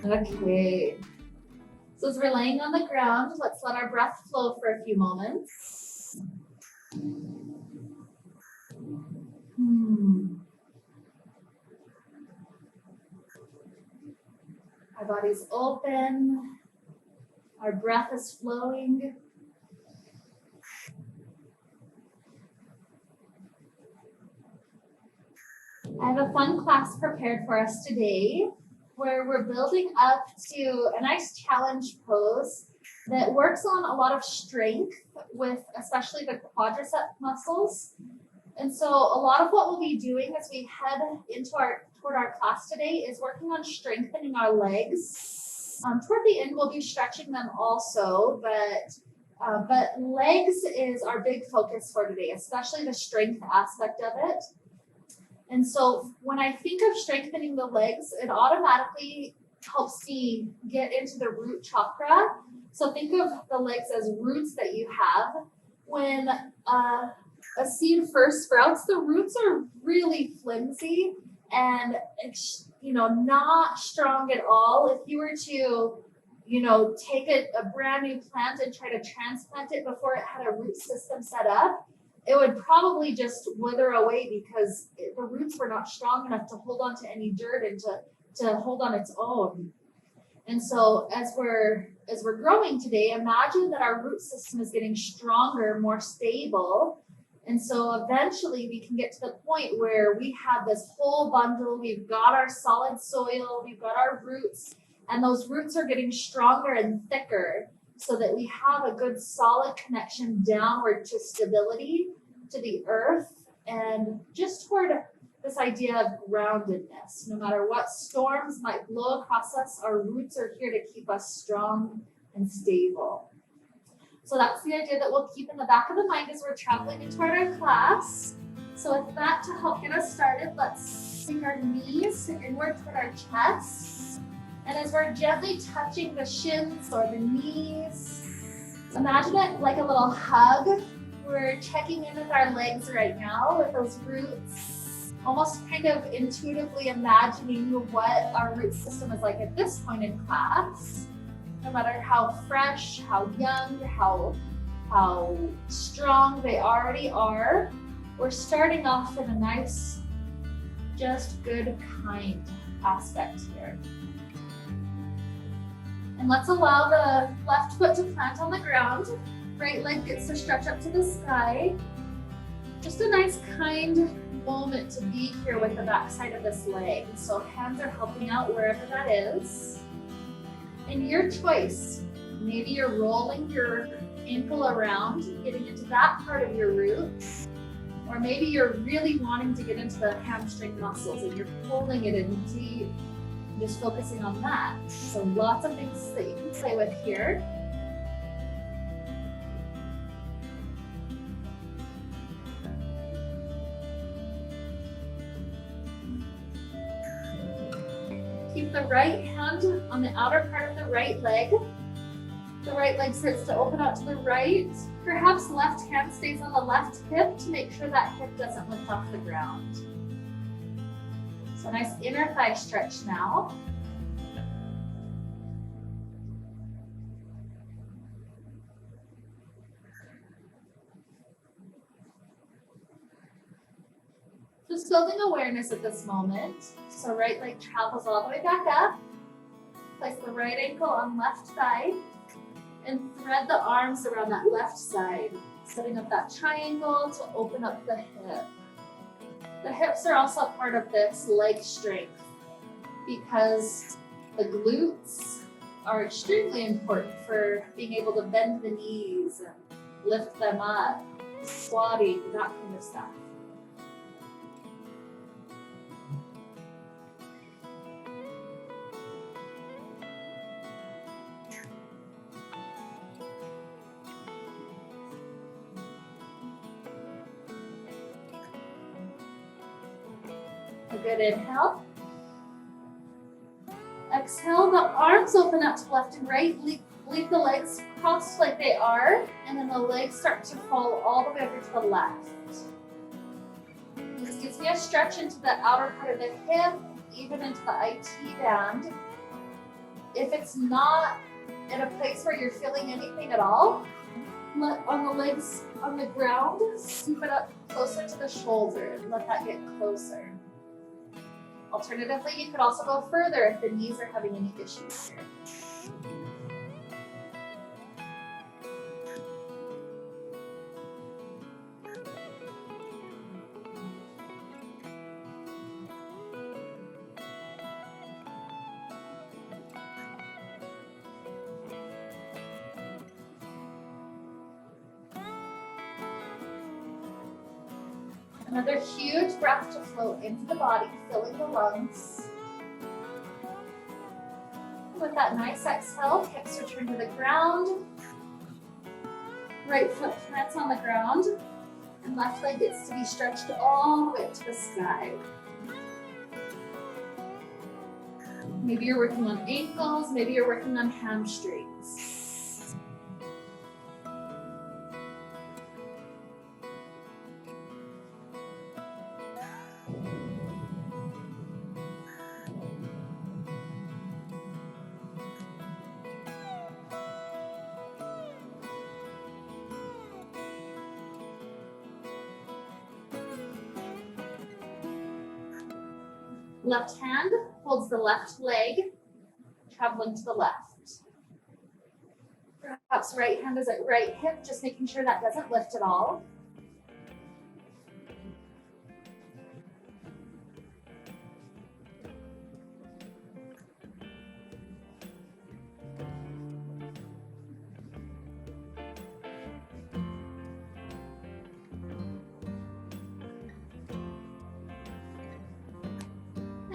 Okay. So as we're laying on the ground, let's let our breath flow for a few moments. Our body's open. Our breath is flowing. I have a fun class prepared for us today where we're building up to a nice challenge pose that works on a lot of strength with especially the quadricep muscles. And so a lot of what we'll be doing as we head toward our class today is working on strengthening our legs. Toward the end, we'll be stretching them also, but legs is our big focus for today, especially the strength aspect of it. And so when I think of strengthening the legs, it automatically helps me get into the root chakra. So think of the legs as roots that you have. When a seed first sprouts, the roots are really flimsy and not strong at all. If you were to take a brand new plant and try to transplant it before it had a root system set up, it would probably just wither away because the roots were not strong enough to hold on to any dirt and to hold on its own. And so as we're growing today, imagine that our root system is getting stronger, more stable. And so eventually we can get to the point where we have this whole bundle. We've got our solid soil, we've got our roots, and those roots are getting stronger and thicker so that we have a good solid connection downward to stability, to the earth, and just toward this idea of groundedness. No matter what storms might blow across us, our roots are here to keep us strong and stable. So that's the idea that we'll keep in the back of the mind as we're traveling into our class. So with that, to help get us started, let's bring our knees inward toward our chest. And as we're gently touching the shins or the knees, imagine it like a little hug. We're checking in with our legs right now with those roots, almost kind of intuitively imagining what our root system is like at this point in class. No matter how fresh, how young, how strong they already are, we're starting off in a nice, just good, kind aspect here. And let's allow the left foot to plant on the ground. Right leg gets to stretch up to the sky. Just a nice, kind moment to be here with the back side of this leg. So hands are helping out wherever that is. And your choice. Maybe you're rolling your ankle around, getting into that part of your root. Or maybe you're really wanting to get into the hamstring muscles and you're pulling it in deep. Just focusing on that. So lots of things that you can play with here. Keep the right hand on the outer part of the right leg. The right leg starts to open out to the right. Perhaps left hand stays on the left hip to make sure that hip doesn't lift off the ground. So nice inner thigh stretch now. Just building awareness at this moment. So right leg travels all the way back up. Place the right ankle on left thigh and thread the arms around that left side, setting up that triangle to open up the hip. The hips are also part of this leg strength because the glutes are extremely important for being able to bend the knees and lift them up, squatting, that kind of stuff. A good inhale. Exhale, the arms open out to left and right. Leave the legs crossed like they are, and then the legs start to fall all the way over to the left. This gives me a stretch into the outer part of the hip, even into the IT band. If it's not in a place where you're feeling anything at all, let on the legs on the ground, scoop it up closer to the shoulder and let that get closer. Alternatively, you could also go further if the knees are having any issues here. Another huge breath to float into the body, filling the lungs. With that nice exhale, hips return to the ground. Right foot plants on the ground. And left leg gets to be stretched all the way up to the sky. Maybe you're working on ankles, maybe you're working on hamstrings. Left hand holds the left leg, traveling to the left. Perhaps right hand is at right hip, just making sure that doesn't lift at all.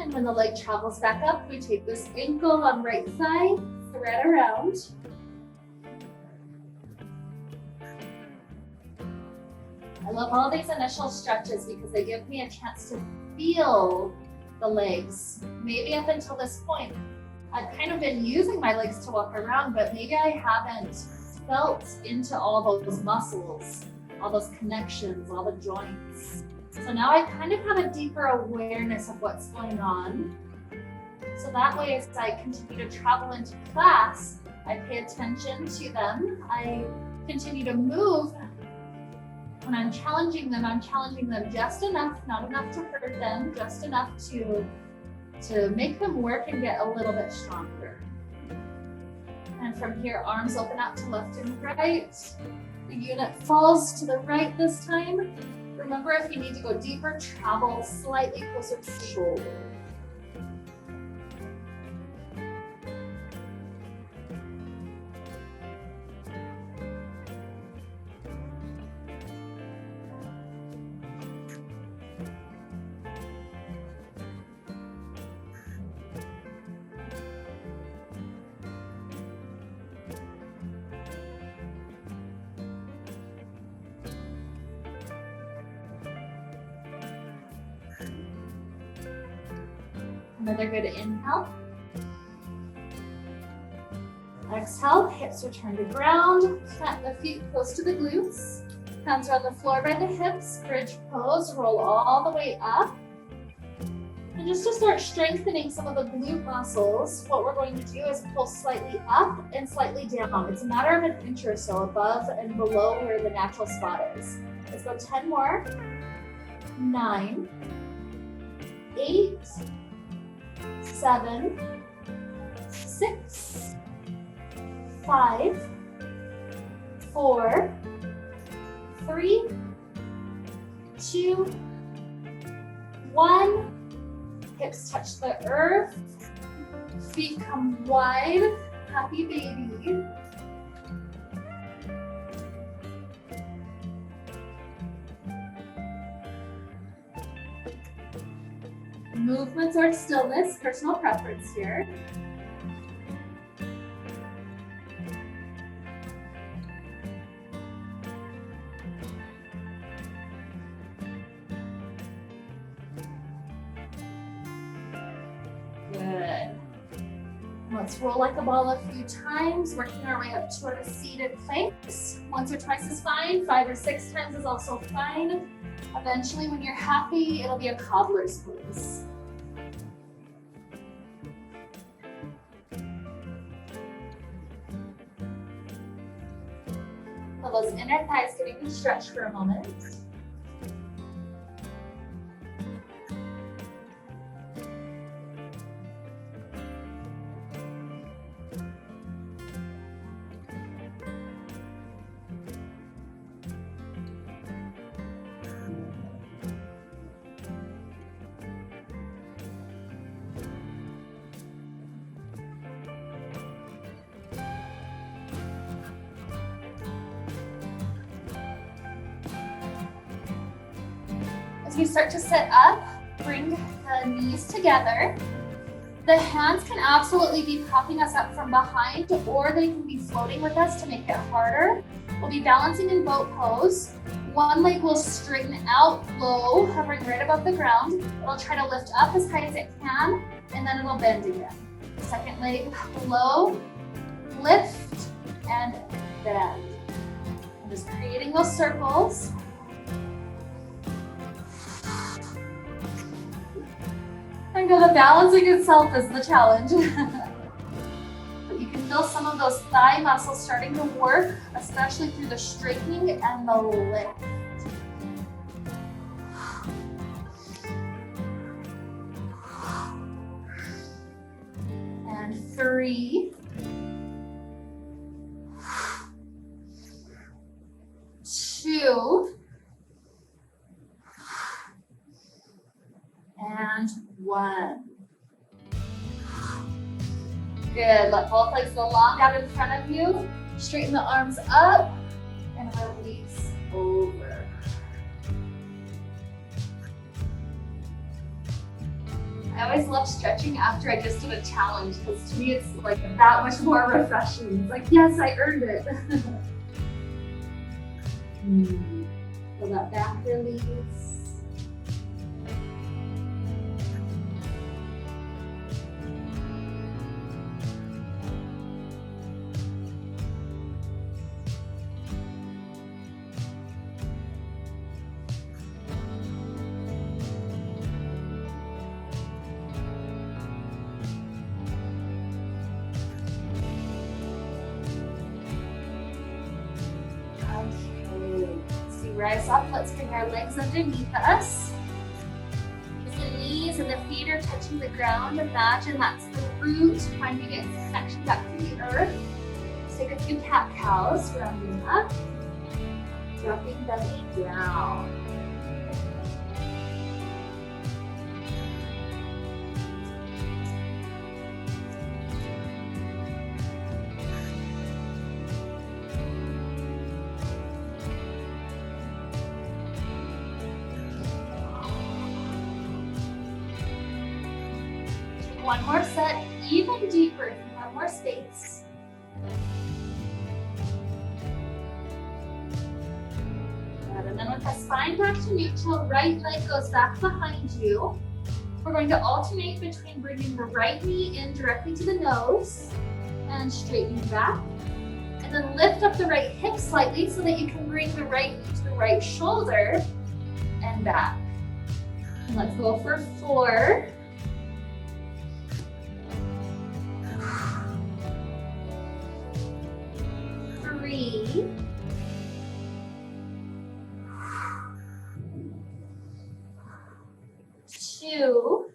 And when the leg travels back up, we take this ankle on right thigh, thread around. I love all these initial stretches because they give me a chance to feel the legs. Maybe up until this point, I've kind of been using my legs to walk around, but maybe I haven't felt into all those muscles, all those connections, all the joints. So now I kind of have a deeper awareness of what's going on. So that way, as I continue to travel into class, I pay attention to them. I continue to move. When I'm challenging them just enough, not enough to hurt them, just enough to make them work and get a little bit stronger. And from here, arms open out to left and right. The unit falls to the right this time. Remember, if you need to go deeper, travel slightly closer to the shoulder. Another good inhale. Exhale, hips return to ground. Plant the feet close to the glutes. Hands are on the floor by the hips. Bridge pose, roll all the way up. And just to start strengthening some of the glute muscles, what we're going to do is pull slightly up and slightly down. It's a matter of an inch or so above and below where the natural spot is. Let's go 10 more. 9, 8, 7, 6, 5, 4, 3, 2, 1. Hips touch the earth. Feet come wide. Happy baby. Movements or stillness, personal preference here. Good. Let's roll like a ball a few times, working our way up toward a seated planks. Once or twice is fine, 5 or 6 times is also fine. Eventually, when you're happy, it'll be a cobbler's pose. those inner thighs getting a stretch for a moment. As you start to sit up, bring the knees together. The hands can absolutely be propping us up from behind, or they can be floating with us to make it harder. We'll be balancing in boat pose. One leg will straighten out low, hovering right above the ground. It'll try to lift up as high as it can, and then it'll bend again. Second leg low, lift, and bend. I'm just creating those circles. I know the balancing itself is the challenge. But you can feel some of those thigh muscles starting to work, especially through the straightening and the lift. And 3, 2, and 1. Good. Let both legs go long out in front of you. Straighten the arms up and release over. I always love stretching after I just did a challenge, because to me it's like that much more refreshing. It's like, yes, I earned it. Feel that back release. Rise up, let's bring our legs underneath us. As the knees and the feet are touching the ground, imagine that's the root, finding its connection back to the earth. Let's take a few cat-cows, rounding up, dropping belly down. One more set, even deeper if you have more space. Good. And then with the spine back to neutral, right leg goes back behind you. We're going to alternate between bringing the right knee in directly to the nose and straightening back. And then lift up the right hip slightly so that you can bring the right knee to the right shoulder and back. And let's go for 4. 3, 2,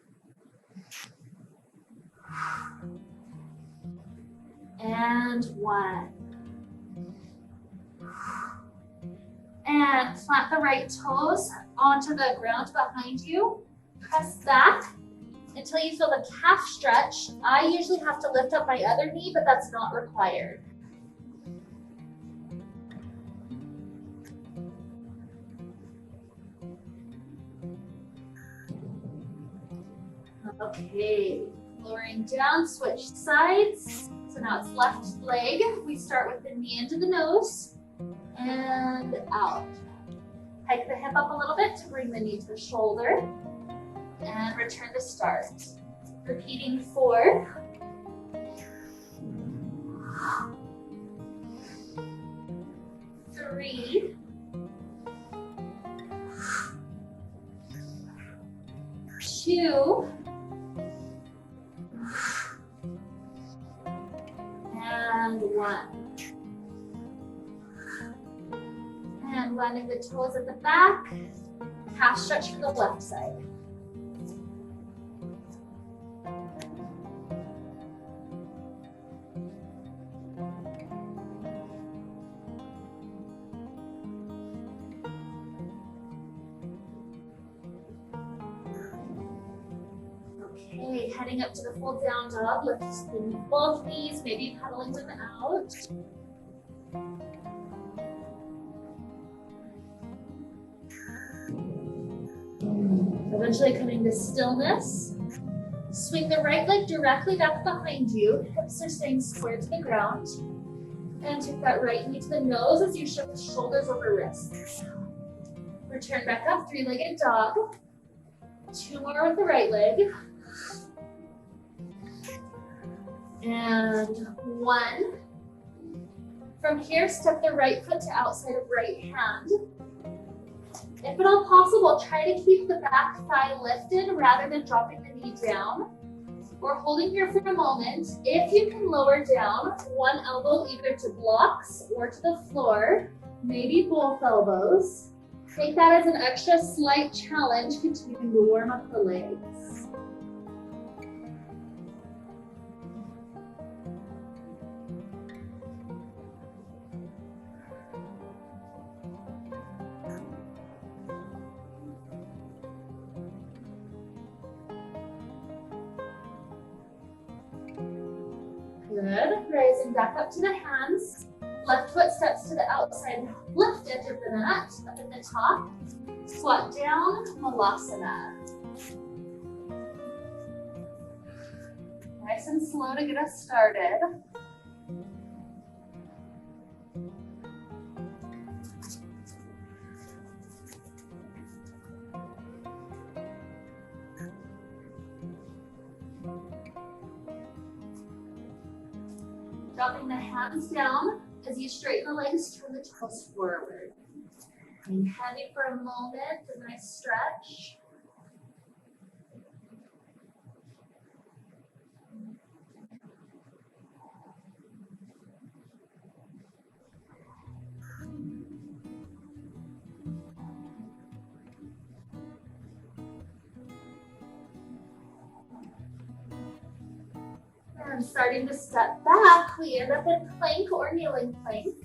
and 1. And plant the right toes onto the ground behind you. Press back until you feel the calf stretch. I usually have to lift up my other knee, but that's not required. Okay, lowering down, switch sides. So now it's left leg. We start with the knee into the nose and out. Hike the hip up a little bit to bring the knee to the shoulder and return to start. Repeating 4. 3, 2, and 1. And landing the toes at the back, half stretch for the left side. Okay, heading up to the full down dog, lifting both knees, maybe pedaling them out. Eventually coming to stillness. Swing the right leg directly back behind you. Hips are staying square to the ground. And take that right knee to the nose as you shift shoulders over wrists. Return back up, three-legged dog. 2 more with the right leg. And 1. From here, step the right foot to outside of right hand. If at all possible, try to keep the back thigh lifted rather than dropping the knee down. Or holding here for a moment. If you can lower down, one elbow either to blocks or to the floor, maybe both elbows. Take that as an extra slight challenge, continuing to warm up the legs. Good. Rising back up to the hands. Left foot steps to the outside lift edge of the mat, up at the top. Squat down, Malasana. Nice and slow to get us started. Dropping the hands down as you straighten the legs, turn the toes forward. Being heavy for a moment, a nice stretch. And starting to step back, we end up in plank or kneeling plank.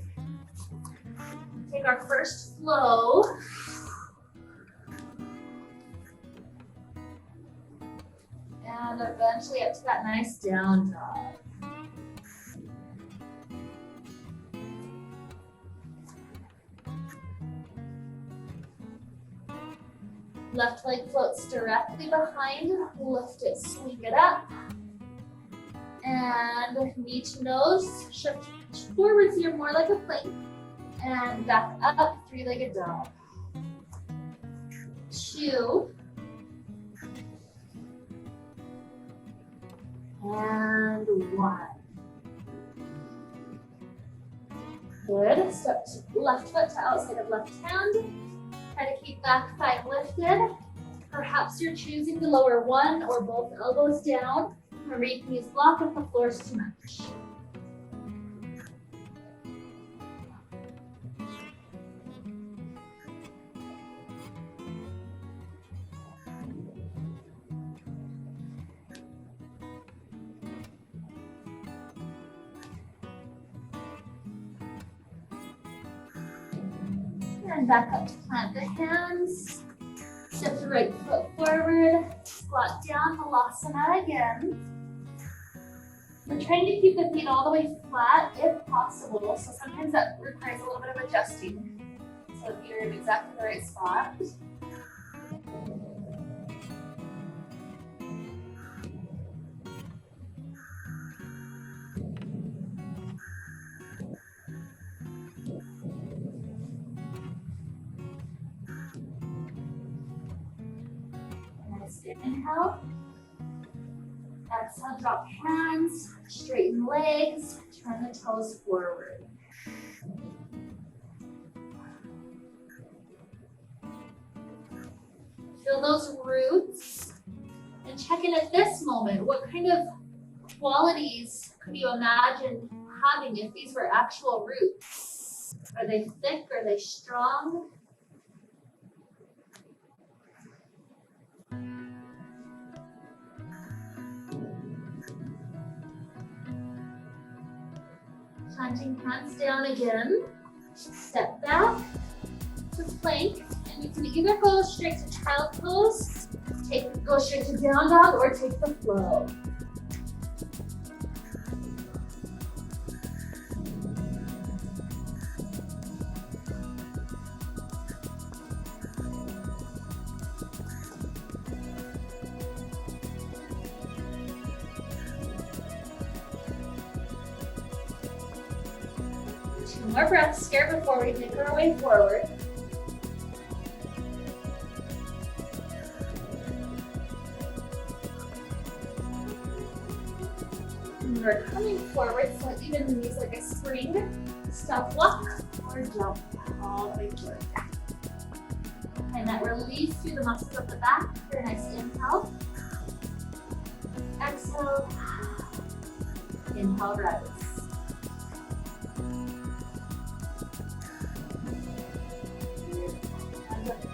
Take our first flow. And eventually up to that nice down dog. Left leg floats directly behind, lift it, swing it up. And knee to nose, shift forwards here more like a plank. And back up, three-legged dog. 2. And 1. Good. Step left foot to outside of left hand. Try to keep back thigh lifted. Perhaps you're choosing to lower one or both elbows down. Remember, you can use block if the floor is too much. And back up to plant the hands. Step the right foot forward. Squat down, Halasana again. We're trying to keep the feet all the way flat if possible, so sometimes that requires a little bit of adjusting. So if you're in exactly the right spot. Nice inhale. Exhale, drop hands, straighten legs, turn the toes forward. Feel those roots and check in at this moment. What kind of qualities could you imagine having if these were actual roots? Are they thick? Are they strong? Planting hands down again. Step back to plank, and you can either go straight to child pose, go straight to down dog, or take the flow. Two more breaths here before we make our way forward. And we're coming forward, so even use like a spring, step walk, or jump all the way forward. And that release through the muscles of the back for a nice inhale. Exhale. Inhale, rise.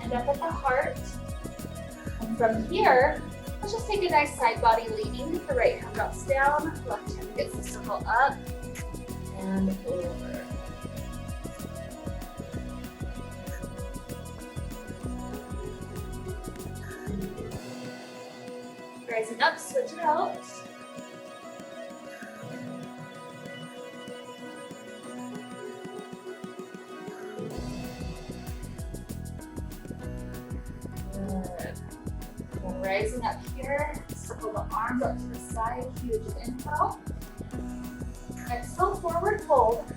End up at the heart. And from here, let's just take a nice side body leaning. The right hand drops down, left hand gets the circle up and over. Rising up, switch it out. Rising up here, circle the arms up to the side, huge inhale. Exhale, forward fold.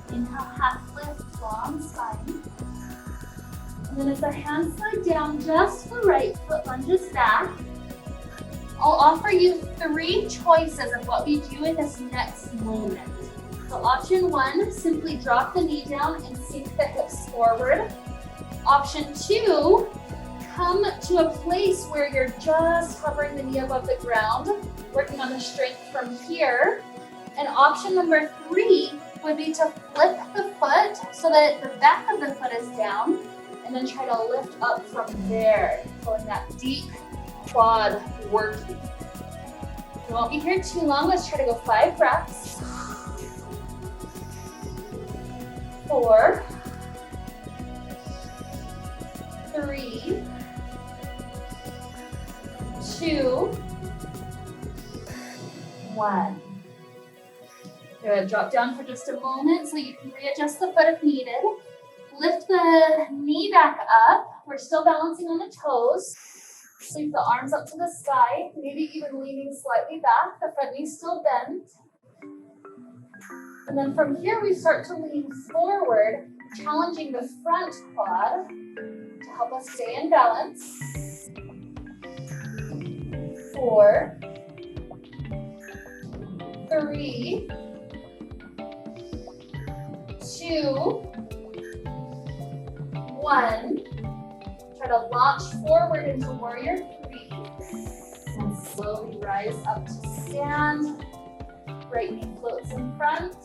Inhale, half lift, long spine. And then as the hands slide down, just the right foot lunges back. I'll offer you 3 choices of what we do in this next moment. So option 1, simply drop the knee down and sink the hips forward. Option 2, come to a place where you're just hovering the knee above the ground, working on the strength from here. And option number 3 would be to flip the foot so that the back of the foot is down, and then try to lift up from there, pulling that deep quad working. We won't be here too long. Let's try to go 5 breaths. 4, 3, 2, 1. Good. Drop down for just a moment so you can readjust the foot if needed. Lift the knee back up. We're still balancing on the toes. Sweep the arms up to the sky, maybe even leaning slightly back. The front knee's still bent. And then from here, we start to lean forward, challenging the front quad to help us stay in balance. 4, 3, 2, 1. Try to launch forward into warrior 3. And slowly rise up to stand. Right knee floats in front.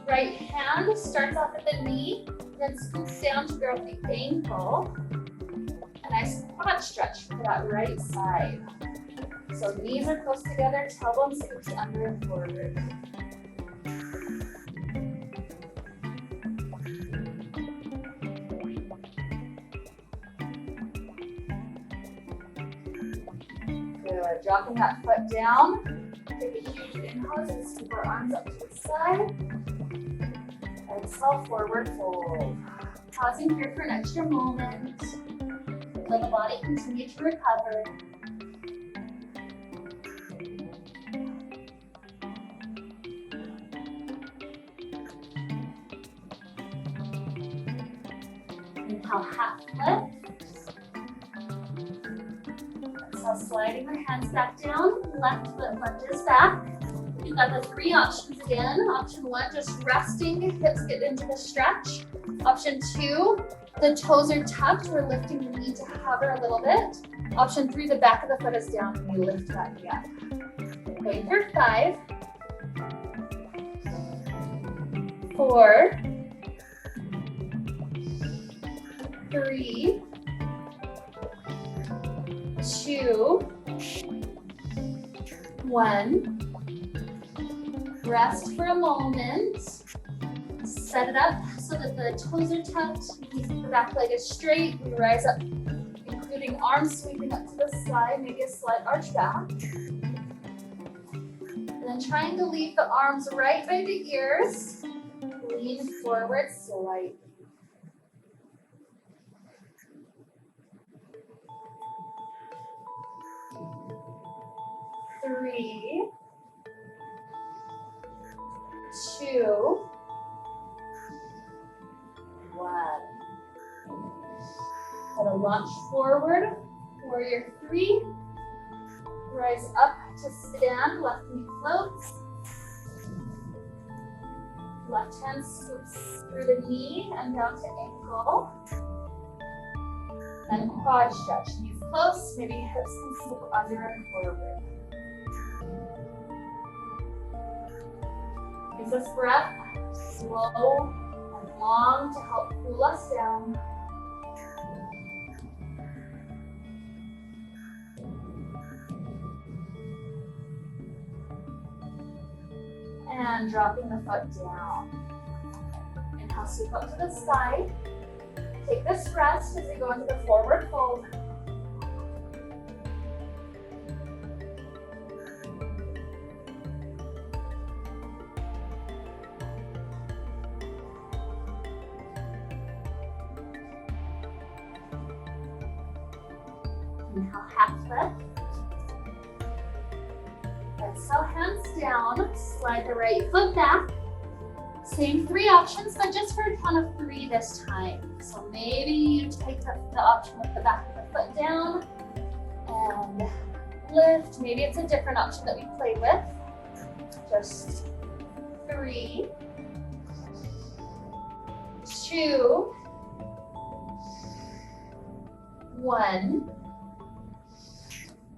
Right hand starts off at the knee, then scoops down to grab the ankle. A nice quad stretch for that right side. So knees are close together, tailbone scoops under and forward. Good. Dropping that foot down. Take a huge inhale and scoop our arms up to the side. Exhale, forward fold. Pausing here for an extra moment. Let the body continue to recover. Inhale, half lift. Exhale, sliding the hands back down. Left foot lunges back. You've got the 3 options again. Option 1, just resting, hips get into the stretch. Option 2, the toes are tucked. We're lifting the knee to hover a little bit. Option 3, the back of the foot is down and we lift that knee up. Going for 5, 4, 3, 2, 1. Rest for a moment. Set it up so that the toes are tucked. The back leg is straight. We rise up, including arms sweeping up to the side, maybe a slight arch back. And then trying to leave the arms right by the ears. Lean forward slightly. 3, 2, 1. And a launch forward, warrior 3. Rise up to stand, left knee floats. Left hand scoops through the knee and down to ankle. Then quad stretch, knees close, maybe hips can swoop under and forward. Use this breath, slow and long, to help cool us down. And dropping the foot down. Inhale, sweep up to the side. Take this rest as we go into the forward fold. Inhale, Hatha. Exhale, hands down. Slide the right foot back. Same 3 options, but just for a count of 3 this time. So maybe you take the option with the back of the foot down and lift. Maybe it's a different option that we played with. Just 3, 2, 1.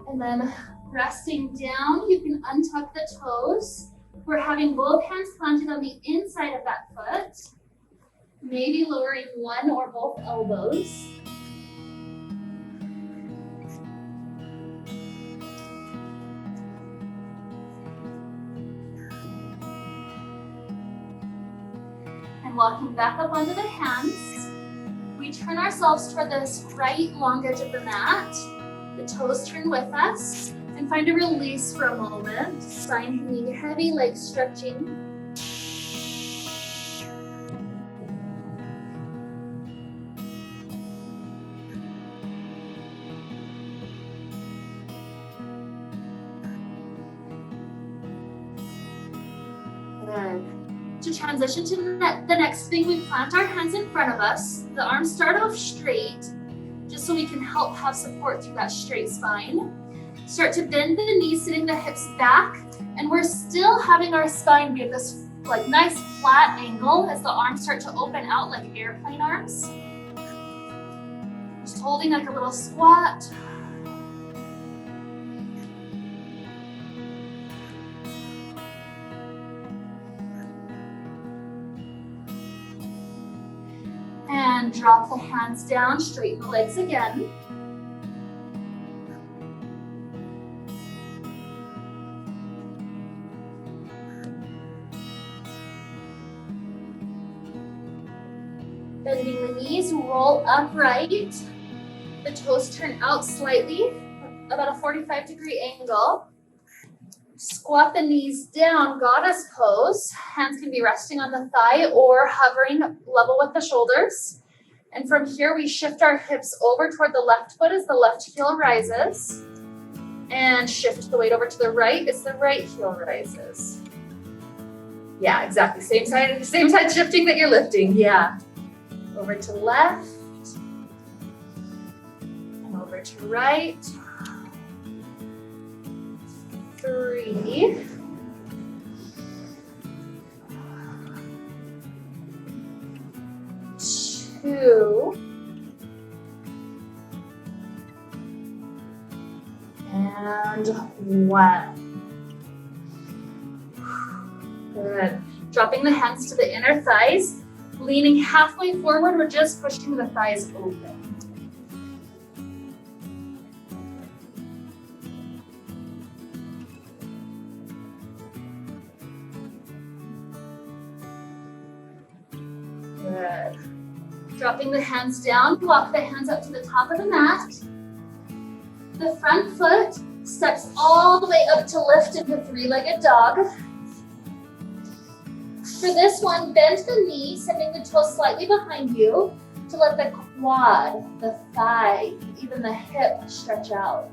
And then resting down, you can untuck the toes. We're having both hands planted on the inside of that foot. Maybe lowering one or both elbows. And walking back up onto the hands, we turn ourselves toward this right long edge of the mat. The toes turn with us. And find a release for a moment. Spine hanging heavy, legs stretching. Good. To transition to the next thing, we plant our hands in front of us. The arms start off straight, just so we can help have support through that straight spine. Start to bend the knees, sitting the hips back, and we're still having our spine be at this like nice flat angle as the arms start to open out like airplane arms. Just holding like a little squat. And drop the hands down, straighten the legs again. Bending the knees, roll upright. The toes turn out slightly, about a 45-degree angle. Squat the knees down, goddess pose. Hands can be resting on the thigh or hovering level with the shoulders. And from here, we shift our hips over toward the left foot as the left heel rises. And shift the weight over to the right as the right heel rises. Yeah, exactly. Same side shifting that you're lifting. Yeah. Over to left. And over to right. 3. 2. And 1. Good. Dropping the hands to the inner thighs, leaning halfway forward, we're just pushing the thighs open. Good. Dropping the hands down, walk the hands up to the top of the mat. The front foot steps all the way up to lift into three-legged dog. For this one, bend the knee, sending the toes slightly behind you to let the quad, the thigh, even the hip stretch out.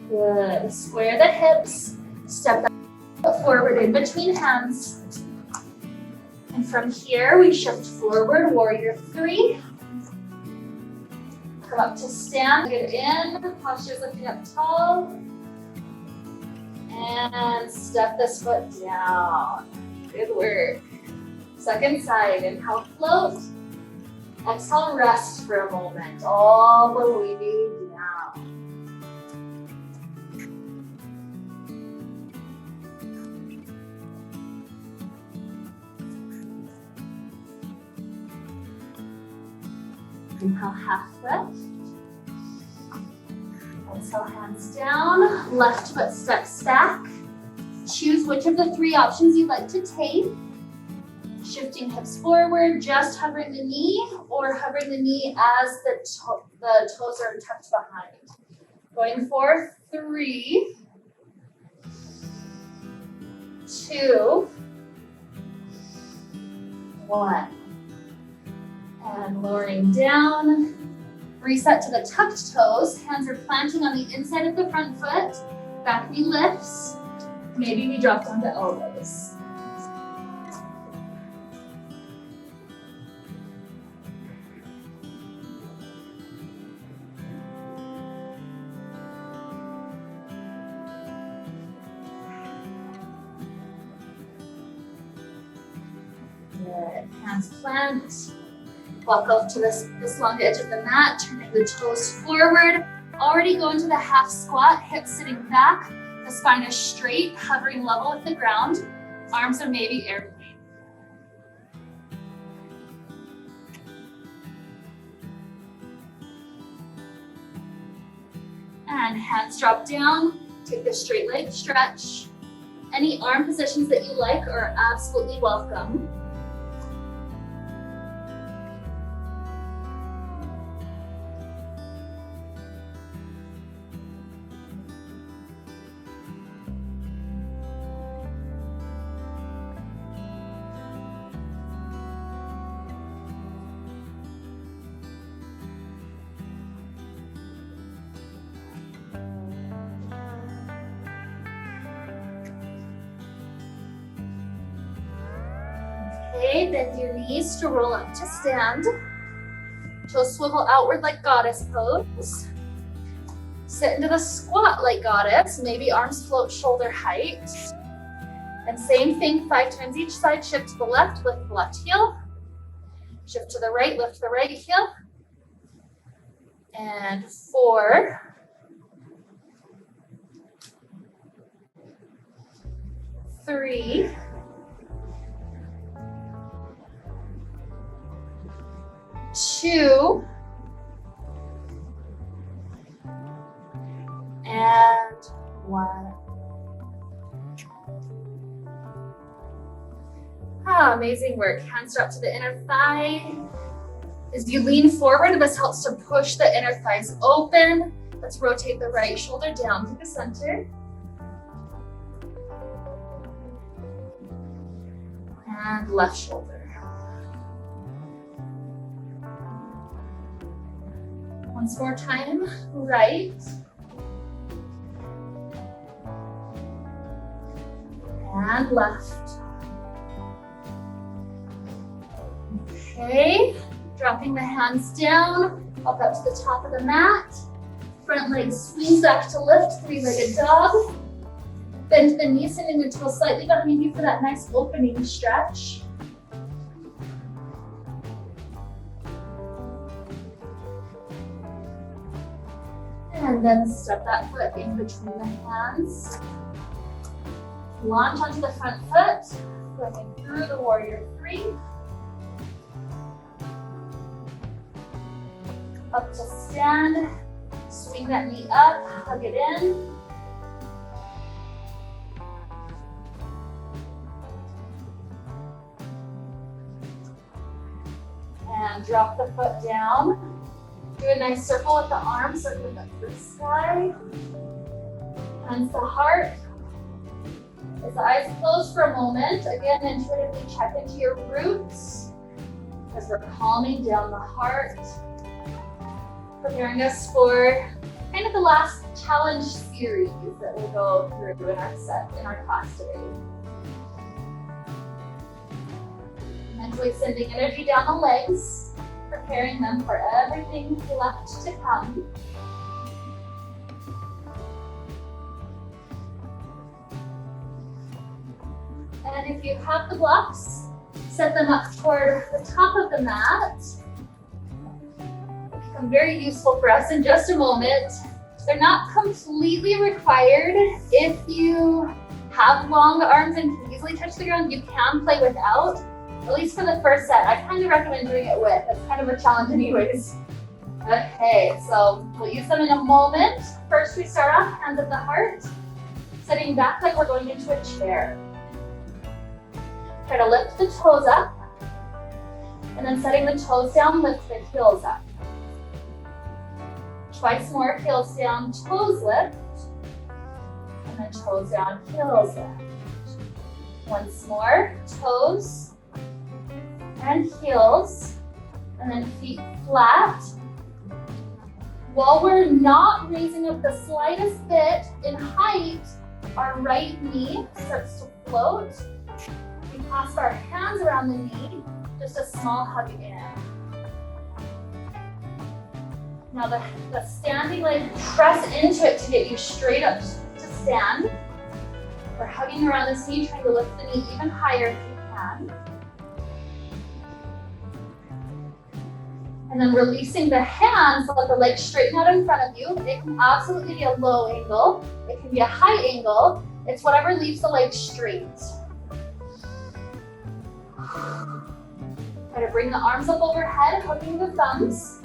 Good. Square the hips, step forward in between hands. And from here, we shift forward, warrior three. Come up to stand, get in, posture's lifting up tall. And step this foot down. Good work. Second side, inhale, float. Exhale, rest for a moment, all the way down. Inhale, half lift. Exhale, hands down. Left foot steps back. Choose which of the three options you'd like to take. Shifting hips forward, just hovering the knee, or hovering the knee as the toes are tucked behind. Going for 3, 2, 1. And lowering down, reset to the tucked toes. Hands are planting on the inside of the front foot. Back knee lifts. Maybe we drop down to elbows. Good. Hands plant. Walk up to this long edge of the mat, turning the toes forward. Already going to the half squat, hips sitting back. The spine is straight, hovering level with the ground. Arms are maybe airplane. And hands drop down. Take the straight leg stretch. Any arm positions that you like are absolutely welcome. Okay, bend your knees to roll up to stand. Toes swivel outward like goddess pose. Sit into the squat like goddess. Maybe arms float shoulder height. And same thing, 5 times each side. Shift to the left, lift the left heel. Shift to the right, lift the right heel. And 4. 3. 2. And 1. Amazing work. Hands drop to the inner thigh. As you lean forward, this helps to push the inner thighs open. Let's rotate the right shoulder down to the center. And left shoulder. Once more time, right. And left. Okay, dropping the hands down, up to the top of the mat. Front leg swings back to lift, three-legged dog. Bend the knees, sending the toes slightly behind you for that nice opening stretch. And then step that foot in between the hands. Launch onto the front foot, going through the warrior three. Up to stand, swing that knee up, hug it in. And drop the foot down. Do a nice circle with the arms, circling up to the sky. Hands to heart. As the eyes close for a moment, again, intuitively check into your roots as we're calming down the heart, preparing us for kind of the last challenge series that we'll go through in our class today. Mentally sending energy down the legs, preparing them for everything left to come. And if you have the blocks, set them up toward the top of the mat. They'll become very useful for us in just a moment. They're not completely required. If you have long arms and can easily touch the ground, you can play without. At least for the first set, I kind of recommend doing it with. It's kind of a challenge anyways. Okay, so we'll use them in a moment. First, we start off hands at the heart, sitting back like we're going into a chair. Try to lift the toes up, and then setting the toes down, lift the heels up. Twice more, heels down, toes lift, and then toes down, heels lift. Once more, toes and heels, and then feet flat. While we're not raising up the slightest bit in height, our right knee starts to float. We clasp our hands around the knee, just a small hug in. Now the standing leg, press into it to get you straight up to stand. We're hugging around this knee, trying to lift the knee even higher if you can. And then releasing the hands, let the legs straighten out in front of you. It can absolutely be a low angle. It can be a high angle. It's whatever leaves the legs straight. Try to bring the arms up overhead, hugging the thumbs.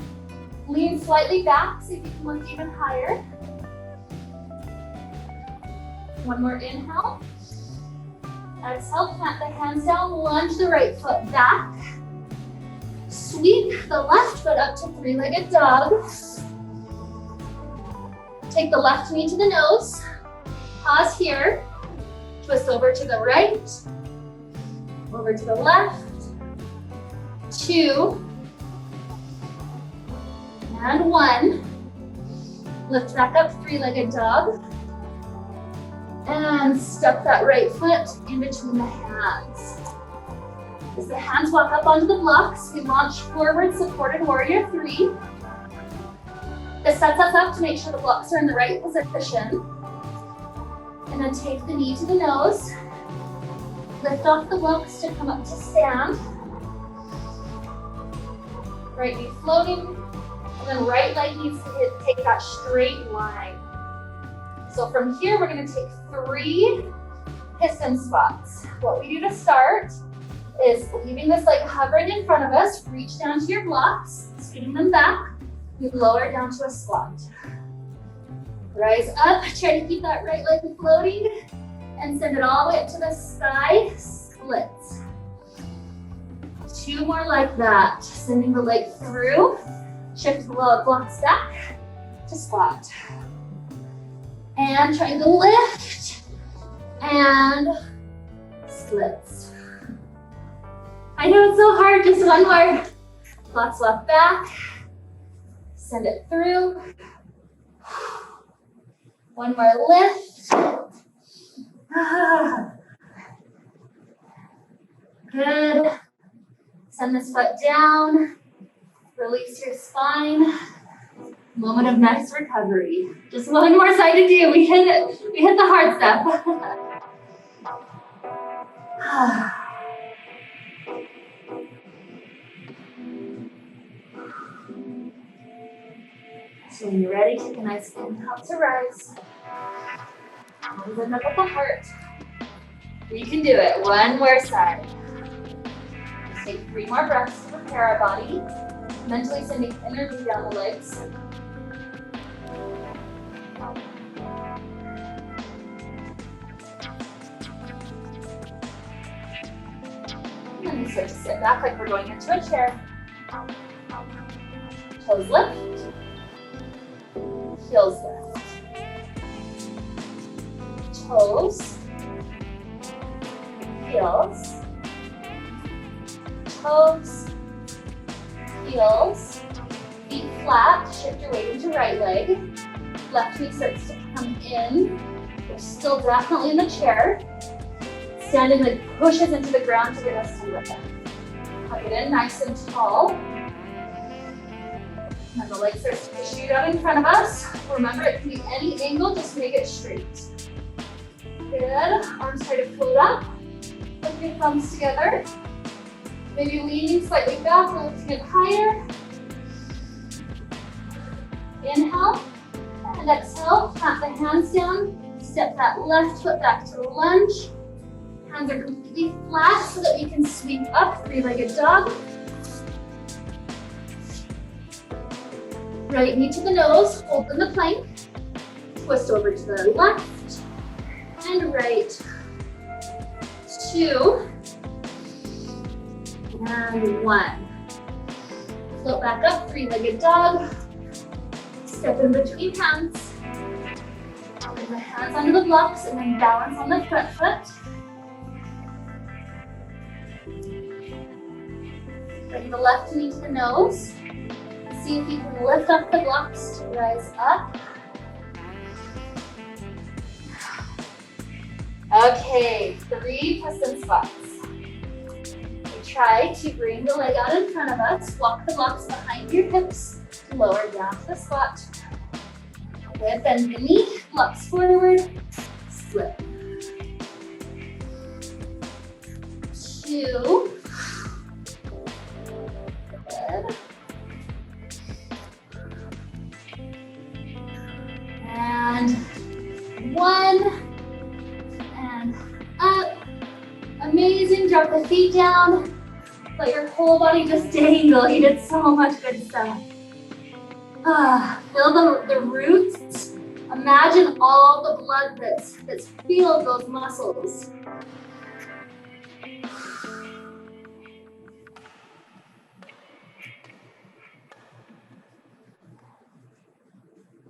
Lean slightly back, see if you can lift even higher. One more inhale. Exhale, plant the hands down, lunge the right foot back. Sweep the left foot up to three-legged dog. Take the left knee to the nose. Pause here. Twist over to the right. Over to the left. 2. And 1. Lift back up, three-legged dog. And step that right foot in between the hands. As the hands walk up onto the blocks, we launch forward, supported warrior 3. This sets us up to make sure the blocks are in the right position. And then take the knee to the nose. Lift off the blocks to come up to stand. Right knee floating. And then right leg needs to take that straight line. So from here, we're going to take 3 piston squats. What we do to start is leaving this leg hovering in front of us, reach down to your blocks, scooting them back, we lower down to a squat. Rise up, try to keep that right leg floating, and send it all the way up to the sky, splits. 2 more like that, sending the leg through, shift the blocks back to squat. And trying to lift, and splits. I know it's so hard, just one more. Blocks left back, send it through. One more lift. Good. Send this foot down. Release your spine. Moment of nice recovery. Just one more side to do. We hit it. We hit the hard stuff. So When you're ready, take a nice inhale to rise. Arms in up at the heart. We can do it. One more side. Just take 3 more breaths to prepare our body. Mentally sending energy down the legs. And then we start to sit back like we're going into a chair. Toes lift. Heels lift. Toes. Heels. Toes. Heels. Feet flat. Shift your weight into right leg. Left knee starts to come in. We're still definitely in the chair. Standing leg pushes into the ground to get us to lift. Hug it in nice and tall. And the leg starts to shoot out in front of us. Remember, it can be any angle, just make it straight. Good. Arms try to float up. Lift your thumbs together. Maybe leaning slightly back, lifting it higher. Inhale and exhale. Plant the hands down. Step that left foot back to the lunge. Hands are completely flat so that we can sweep up, 3-legged dog. Right knee to the nose, open the plank. Twist over to the left and right. 2 and 1. Float back up, 3-legged dog. Step in between hands. Bring the hands under the blocks and then balance on the front foot. Bring the left knee to the nose. See if you can lift up the blocks to rise up. Okay, 3 piston squats. We try to bring the leg out in front of us. Walk the blocks behind your hips. Lower down to the squat. Good, bend the knee, blocks forward, slip. 2. Good. And 1. And up. Amazing. Drop the feet down. Let your whole body just dangle. You did so much good stuff. Feel the roots. Imagine all the blood that's filled those muscles.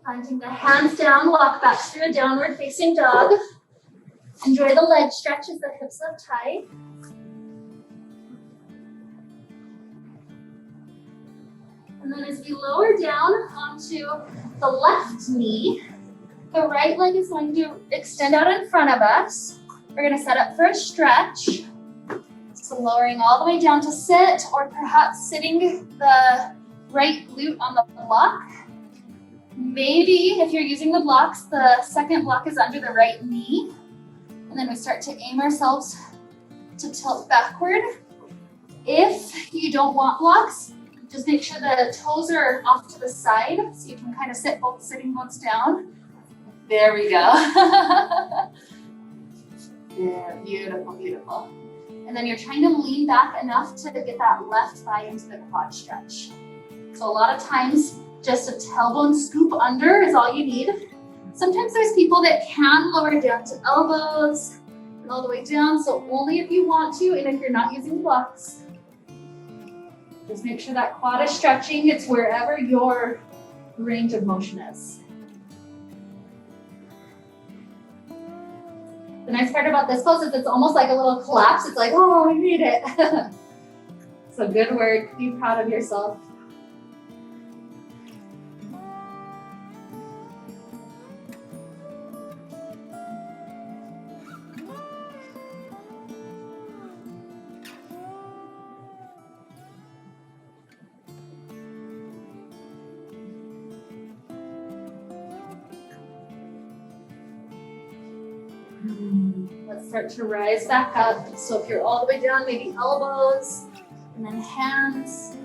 Planting the hands down, walk back through a downward facing dog. Enjoy the leg stretch as the hips lift high. And then as we lower down onto the left knee, the right leg is going to extend out in front of us. We're going to set up for a stretch. So lowering all the way down to sit, or perhaps sitting the right glute on the block. Maybe if you're using the blocks, the second block is under the right knee. And then we start to aim ourselves to tilt backward. If you don't want blocks, just make sure the toes are off to the side so you can kind of sit both sitting bones down. There we go. Yeah, beautiful, beautiful. And then you're trying to lean back enough to get that left thigh into the quad stretch. So a lot of times, just a tailbone scoop under is all you need. Sometimes there's people that can lower down to elbows and all the way down, so only if you want to and if you're not using blocks. Just make sure that quad is stretching. It's wherever your range of motion is. The nice part about this pose is it's almost like a little collapse. It's like, oh, I made it. So good work. Be proud of yourself. Let's start to rise back up. So if you're all the way down, maybe elbows, and then hands,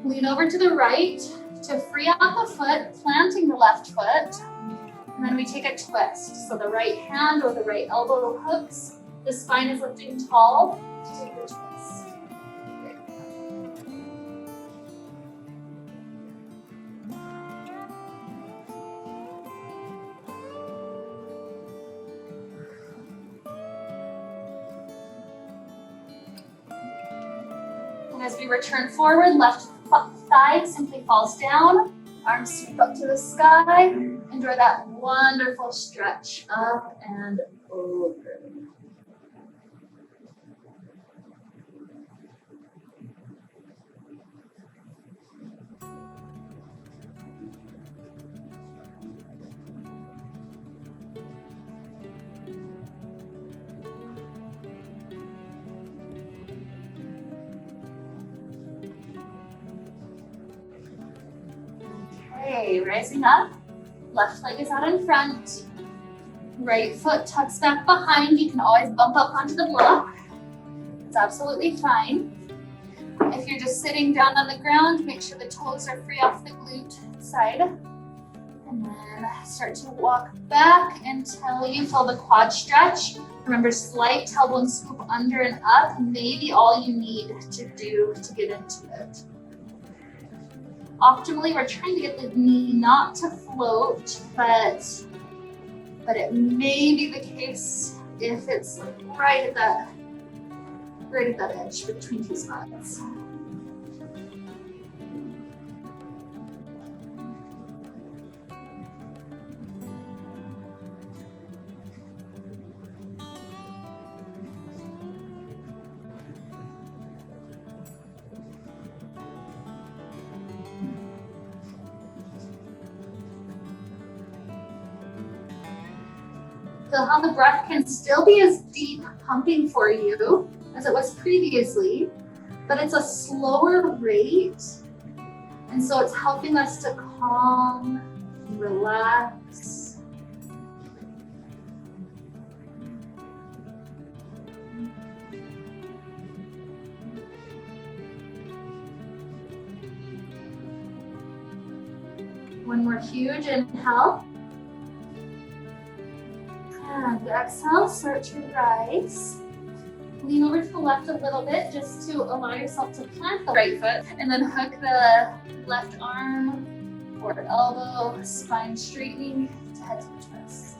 Lean over to the right to free up the foot, planting the left foot. And then we take a twist. So the right hand or the right elbow hooks. The spine is lifting tall to take the twist. And as we return forward, left thigh simply falls down. Arms sweep up to the sky. Enjoy that wonderful stretch up and over. Okay, rising up. Left leg is out in front. Right foot tucks back behind. You can always bump up onto the block. It's absolutely fine. If you're just sitting down on the ground, make sure the toes are free off the glute side. And then start to walk back until you feel the quad stretch. Remember, slight tailbone scoop under and up may be all you need to do to get into it. Optimally, we're trying to get the knee not to float, but it may be the case if it's like right at that edge between two spots. Feel how the breath can still be as deep pumping for you as it was previously, but it's a slower rate. And so it's helping us to calm, relax. One more huge inhale. And exhale, start to rise. Lean over to the left a little bit just to allow yourself to plant the right foot and then hook the left arm or elbow, spine straightening to head to the twist.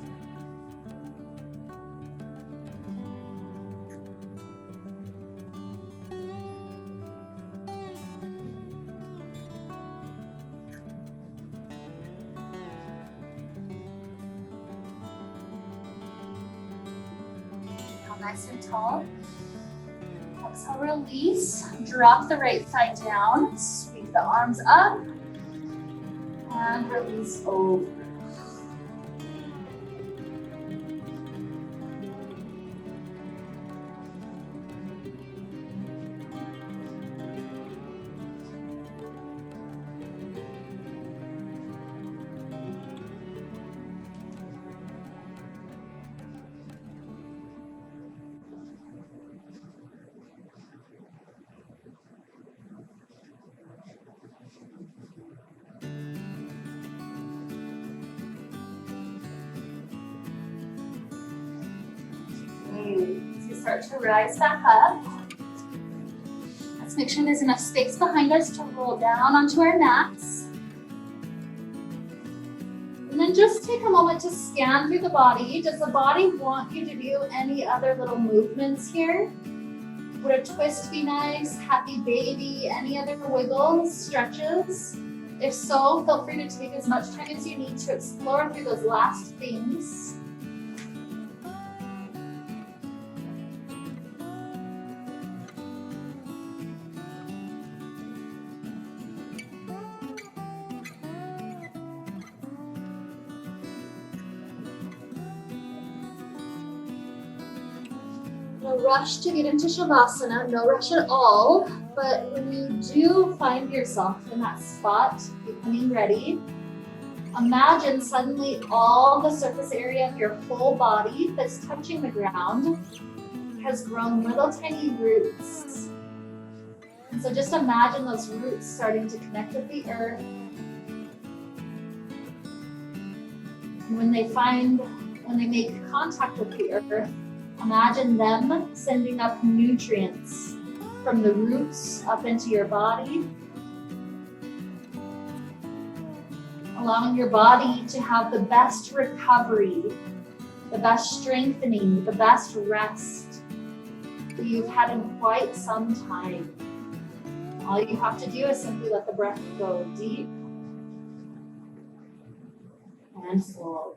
Nice and tall. Exhale, release. Drop the right thigh down. Sweep the arms up. And release over. Start to rise back up. Let's make sure there's enough space behind us to roll down onto our mats. And then just take a moment to scan through the body. Does the body want you to do any other little movements here? Would a twist be nice? Happy baby? Any other wiggles, stretches? If so, feel free to take as much time as you need to explore through those last things. No rush to get into Shavasana, no rush at all, but when you do find yourself in that spot, becoming ready, imagine suddenly all the surface area of your whole body that's touching the ground has grown little tiny roots. And so just imagine those roots starting to connect with the earth. And when they make contact with the earth, imagine them sending up nutrients from the roots up into your body, allowing your body to have the best recovery, the best strengthening, the best rest that you've had in quite some time. All you have to do is simply let the breath go deep and slow.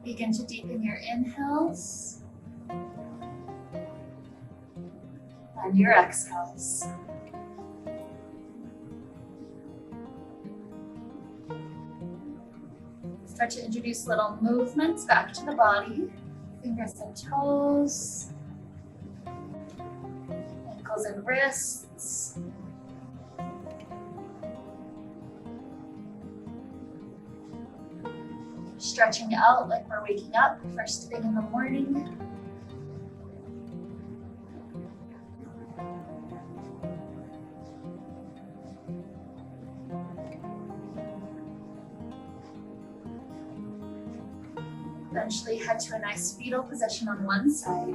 Begin to deepen your inhales and your exhales. Start to introduce little movements back to the body. Fingers and toes, ankles and wrists. Stretching out like we're waking up first thing in the morning. Eventually head to a nice fetal position on one side.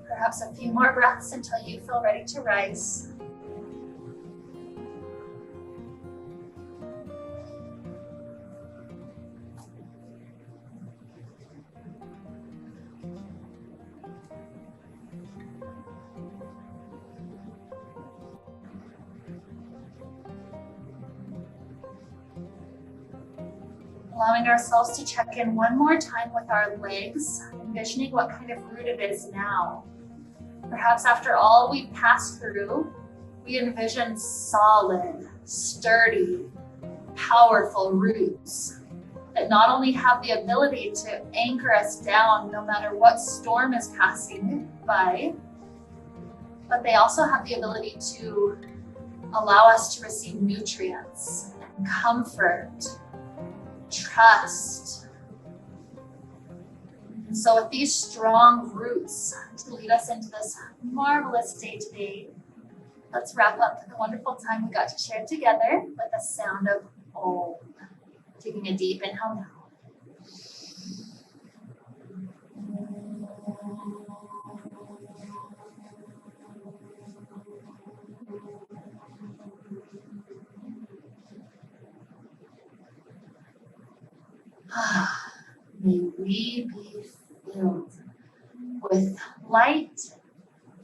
Perhaps a few more breaths until you feel ready to rise. Allowing ourselves to check in one more time with our legs, envisioning what kind of root it is now. Perhaps after all we've passed through, we envision solid, sturdy, powerful roots that not only have the ability to anchor us down no matter what storm is passing by, but they also have the ability to allow us to receive nutrients and comfort, trust. And so with these strong roots to lead us into this marvelous day today, let's wrap up the wonderful time we got to share together with the sound of Om. Taking a deep inhale now. May we be filled with light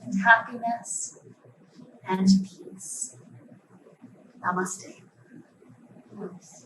and happiness and peace. Namaste. Namaste.